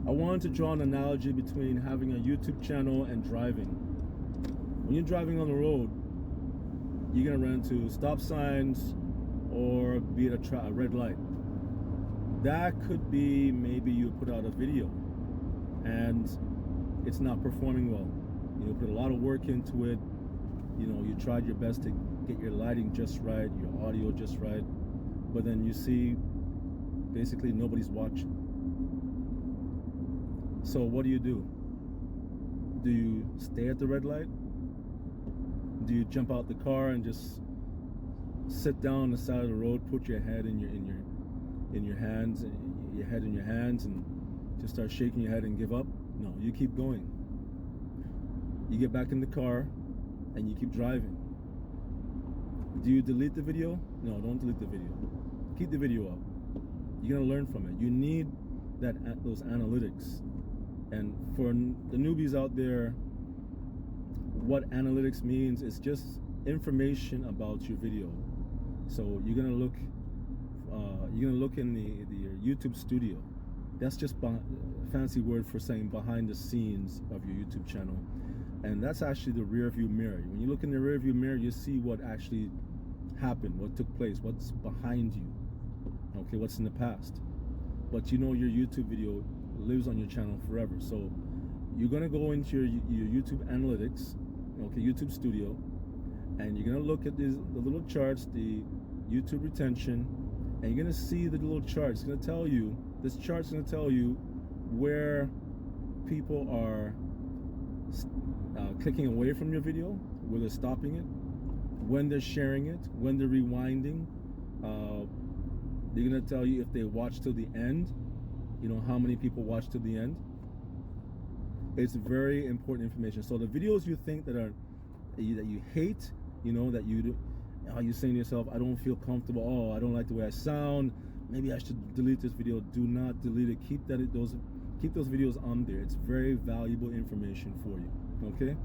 I wanted to draw an analogy between having a YouTube channel and driving. When you're driving on the road, you're gonna run into stop signs or be at a red light. That could be maybe you put out a video and it's not performing well. You put a lot of work into it. You tried your best to get your lighting just right, your audio just right, but then you see basically nobody's watching. So what do? Do you stay at the red light? Do you jump out the car and just sit down on the side of the road, put your head in your hands, and just start shaking your head and give up? No, you keep going. You get back in the car and you keep driving. Do you delete the video? No, don't delete the video. Keep the video up. You're gonna learn from it. You need those analytics. And for the newbies out there, what analytics means is just information about your video. So you're gonna look in the YouTube studio. That's just a fancy word for saying behind the scenes of your YouTube channel. And that's actually the rear view mirror. When you look in the rear view mirror, you see what actually happened, what took place, what's behind you, okay, what's in the past. But your YouTube video lives on your channel forever. So you're gonna go into your YouTube analytics, okay, YouTube studio, and you're gonna look at the little charts, the YouTube retention, and you're gonna see the little charts. This chart's gonna tell you where people are clicking away from your video, where they're stopping it, when they're sharing it, when they're rewinding. They're gonna tell you if they watch till the end, how many people watch till the end. It's very important information. So the videos you think that you hate, you're saying to yourself, I don't feel comfortable, oh, I don't like the way I sound, maybe I should delete this video. Do not delete it. Keep those videos on there. It's very valuable information for you, okay?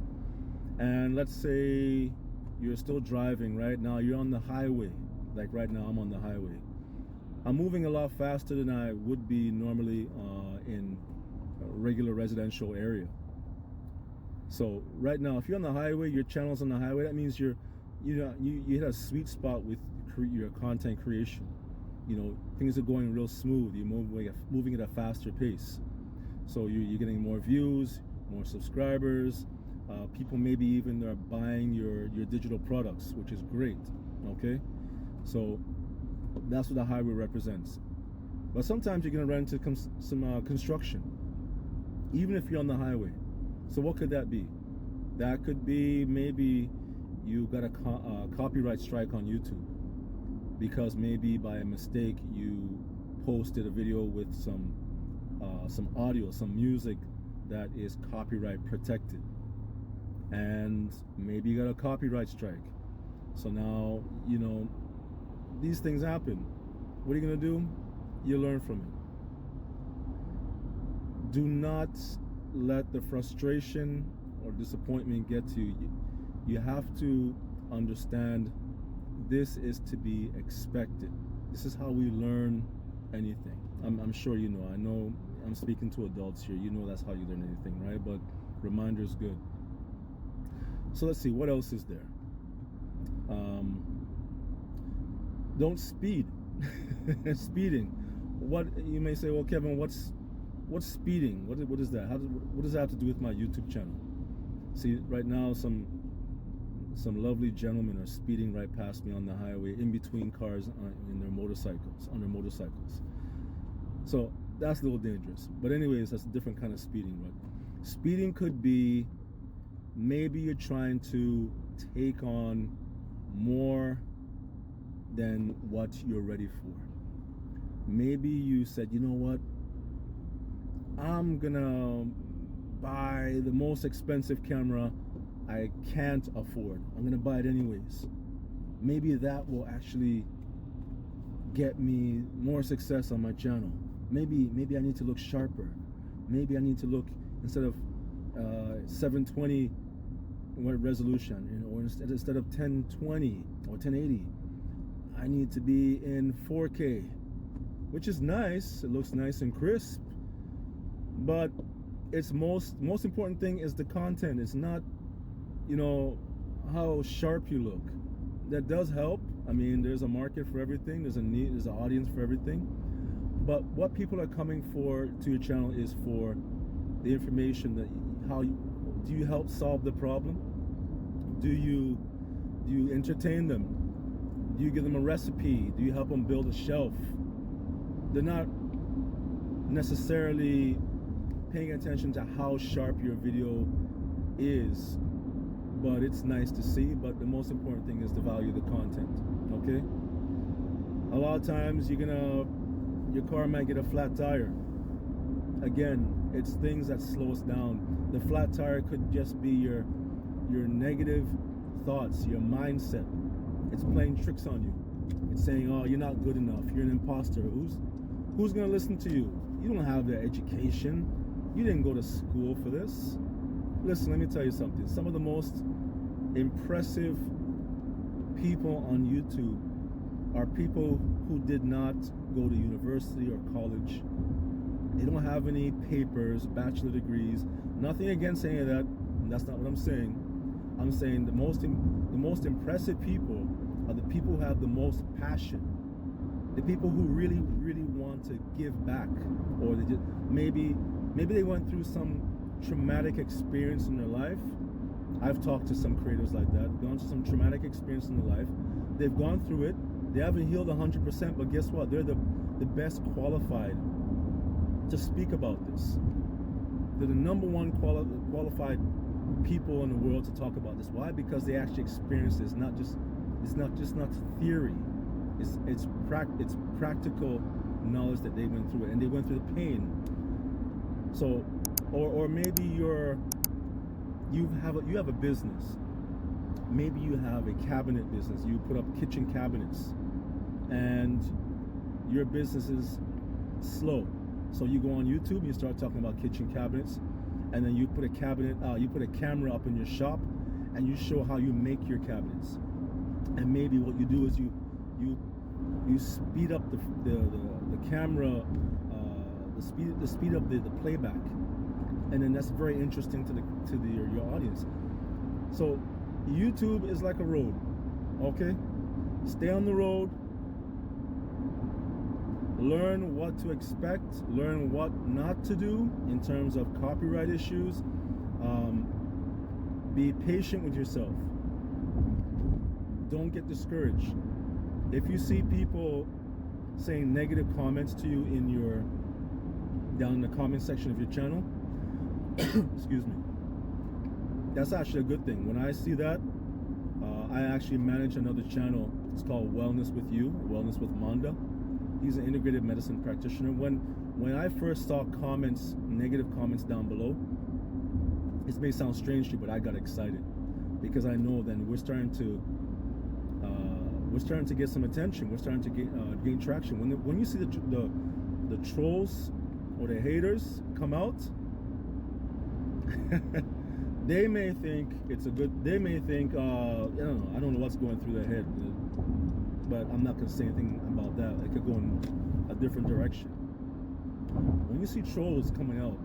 And let's say you're still driving right now, you're on the highway. Like right now, I'm on the highway. I'm moving a lot faster than I would be normally in a regular residential area. So right now, if you're on the highway, your channel's on the highway, that means you hit a sweet spot with your content creation. Things are going real smooth. You're moving at a faster pace. So you're getting more views, more subscribers. People maybe even are buying your digital products, which is great, okay? So that's what the highway represents. But sometimes you're gonna run into some construction, even if you're on the highway. So what could that be? That could be maybe you got a copyright strike on YouTube because maybe by a mistake you posted a video with some audio, some music that is copyright protected, and maybe you got a copyright strike. So now these things happen. What are you gonna do? You learn from it. Do not let the frustration or disappointment get to you. You have to understand this is to be expected. This is how we learn anything. I'm sure I know I'm speaking to adults here. That's how you learn anything, right? But reminder is good. So let's see, what else is there? Don't speed. Speeding. What you may say, well, Kevin, what's speeding? What is that? What does that have to do with my YouTube channel? See, right now some lovely gentlemen are speeding right past me on the highway, in between cars on their motorcycles. So that's a little dangerous. But anyways, that's a different kind of speeding, right? Speeding could be maybe you're trying to take on more than what you're ready for. Maybe you said, you know what, I'm gonna buy the most expensive camera I can't afford. I'm gonna buy it anyways. Maybe that will actually get me more success on my channel. Maybe I need to look sharper. Maybe I need to look, instead of 720 resolution, or instead of 1020 or 1080, I need to be in 4K, which is nice. It looks nice and crisp, But it's most important thing is the content. It's not, you know, how sharp you look. That does help. I mean, there's a market for everything. There's an audience for everything. But what people are coming for to your channel is for the information that do you help solve the problem? Do you entertain them? Do you give them a recipe? Do you help them build a shelf? They're not necessarily paying attention to how sharp your video is, but it's nice to see. But the most important thing is the value of the content. Okay, a lot of times your car might get a flat tire. Again, it's things that slow us down. The flat tire could just be your negative thoughts, your mindset. It's playing tricks on you. It's saying, oh, you're not good enough, you're an imposter. Who's gonna listen to you? You don't have the education. You didn't go to school for this. Listen, let me tell you something. Some of the most impressive people on YouTube are people who did not go to university or college. They don't have any papers, bachelor degrees. Nothing against any of that. That's not what I'm saying. I'm saying the most impressive people are the people who have the most passion. The people who really want to give back, or they just maybe they went through some traumatic experience in their life. I've talked to some creators like that, gone through some traumatic experience in their life. They've gone through it. They haven't healed 100%, but guess what? They're the best qualified to speak about this. They're the number one qualified people in the world to talk about this. Why? Because they actually experienced this. It's not just theory. It's practical knowledge that they went through it, and they went through the pain. So, or maybe you have a business. Maybe you have a cabinet business. You put up kitchen cabinets, and your business is slow. So you go on YouTube and you start talking about kitchen cabinets, and then you put a camera up in your shop, and you show how you make your cabinets. And maybe what you do is you speed up the camera, the speed up the playback, and then that's very interesting to your audience. So YouTube is like a road. Okay, stay on the road. Learn what to expect, learn what not to do in terms of copyright issues. Be patient with yourself. Don't get discouraged. If you see people saying negative comments to you down in the comment section of your channel, excuse me, that's actually a good thing. When I see that, I actually manage another channel. It's called Wellness with You, Wellness with Manda. He's an integrated medicine practitioner. When I first saw negative comments down below, this may sound strange to you, but I got excited because I know then we're starting to get some attention. We're starting to gain traction. When you see the trolls or the haters come out, they may think it's a good. They may think I don't know what's going through their head. But I'm not going to say anything about that. It could go in a different direction. When you see trolls coming out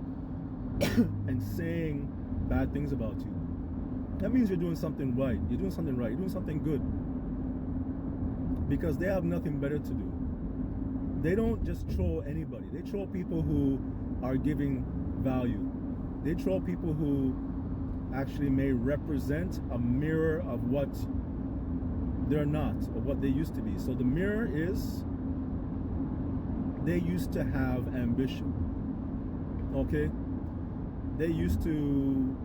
and saying bad things about you, that means you're doing something right. You're doing something right. You're doing something good. Because they have nothing better to do. They don't just troll anybody. They troll people who are giving value. They troll people who actually may represent a mirror of what they're not, or what they used to be. So the mirror is, they used to have ambition. Okay? They used to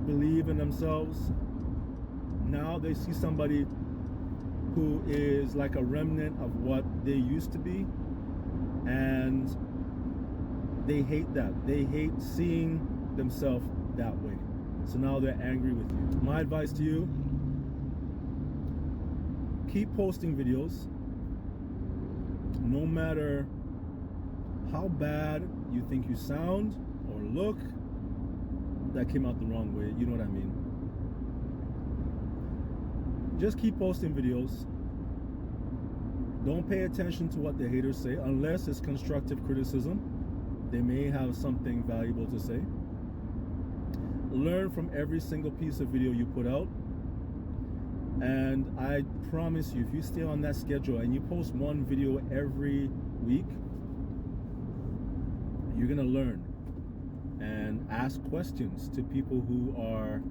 believe in themselves. Now they see somebody who is like a remnant of what they used to be, and they hate that. They hate seeing themselves that way. So now they're angry with you. My advice to you, keep posting videos, no matter how bad you think you sound or look. That came out the wrong way, you know what I mean. Just keep posting videos. Don't pay attention to what the haters say unless it's constructive criticism. They may have something valuable to say. Learn from every single piece of video you put out. And I promise you, if you stay on that schedule and you post one video every week, you're gonna learn and ask questions to people who are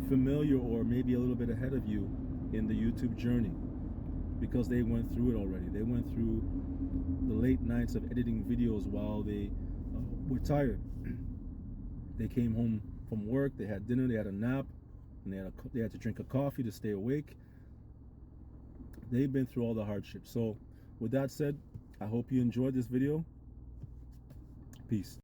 familiar or maybe a little bit ahead of you in the YouTube journey, because they went through it already. They went through the late nights of editing videos while they were tired. They came home from work, they had dinner, they had a nap, and they had to drink a coffee to stay awake. They've been through all the hardships. So with that said, I hope you enjoyed this video. Peace.